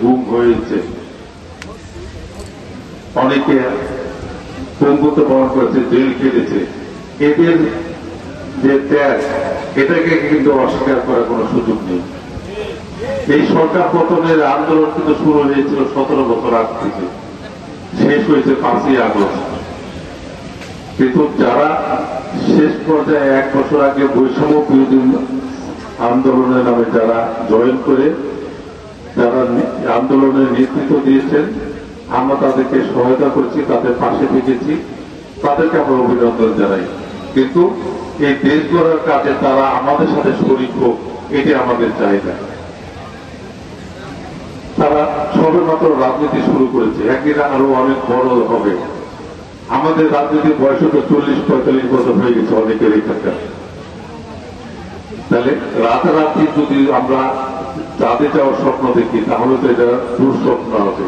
গুম হয়েছে, অনেকে পঙ্গুত্ব বরণ করেছে, জেল কেটেছে। এদের যে ত্যাগ, এটাকে কিন্তু অস্বীকার করার কোনো সুযোগ নেই। এই সরকার পতনের আন্দোলন কিন্তু শুরু হয়েছিল 17 বছর আগ থেকে, শেষ হয়েছে 5ই আগস্ট। কিন্তু যারা শেষ পর্যায়ে 1 বছর আগে বৈষম্য বিরোধী আন্দোলনের নামে যারা জয়েন করে, যারা আন্দোলনের নেতৃত্ব দিয়েছেন, আমরা তাদেরকে সহায়তা করেছি, তাদের পাশে থেকেছি, তাদেরকে আমরা অভিনন্দন জানাই। কিন্তু এই দেশ গড়ার কাজে তারা আমাদের সাথে শরীক হোক, এটি আমাদের চাহিদা। তারা সবেমাত্র রাজনীতি শুরু করেছে, একদিন আরো অনেক বড় হবে। আমাদের রাজনীতির বয়স তো 40-45 বছর হয়ে গেছে অনেকের এখানকার। তাহলে রাতারাতি যদি আমরা চাঁদে যাওয়ার স্বপ্ন দেখি, তাহলে তো এটা দুঃস্বপ্ন হবে।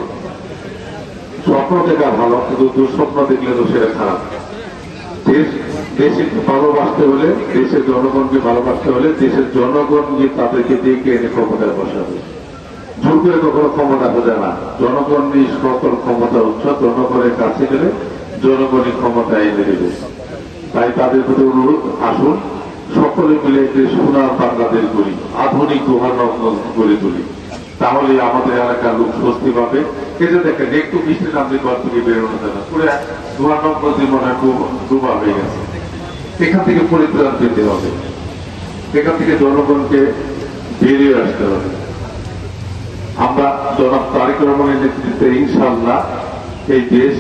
স্বপ্ন দেখা ভালো, কিন্তু দুঃস্বপ্ন দেখলে তো সেটা খারাপ। দেশকে ভালোবাসতে হলে, দেশের জনগণকে ভালোবাসতে হলে দেশের জনগণকে তাদেরকে ডেকে এনে ক্ষমতায় বসাবে। জোর করে কখনো ক্ষমতা বোঝায় না। জনগণই সকল ক্ষমতা উৎস, জনগণের কাছে গেলে জনগণই ক্ষমতা এনে দেবে। তাই তাদের প্রতি অনুরোধ, আসুন সকলে মিলে একটি সোনার বাংলাদেশ করি, আধুনিক গভর্নমেন্ট গড়ে তুলি। তাহলে আমাদের এলাকার লোক স্বস্তি পাবে। এই যে দেখেন, একটু বৃষ্টি নামলে ঘর থেকে বেরোনো যায় না, পুরো গভর্নমেন্ট জীবনে ডুবা হয়ে গেছে। এখান থেকে পরিত্রাণ পেতে হবে, এখান থেকে জনগণকে বেরিয়ে আসতে হবে। আমরা জনাব তারেক রহমানের নেতৃত্বে ইনশাআল্লাহ এই দেশ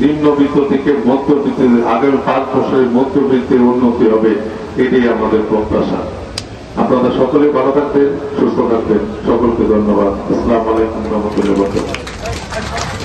নিম্নবিত্ত থেকে মধ্যবিত্ত, আগামী 5 বছরের মধ্যবিত্তের উন্নতি হবে, এটাই আমাদের প্রত্যাশা। আপনারা সকলে ভালো থাকবেন, সুস্থ থাকবেন। সকলকে ধন্যবাদ। আসসালামু আলাইকুম ওয়া রাহমাতুল্লাহি ওয়া বারাকাতুহু।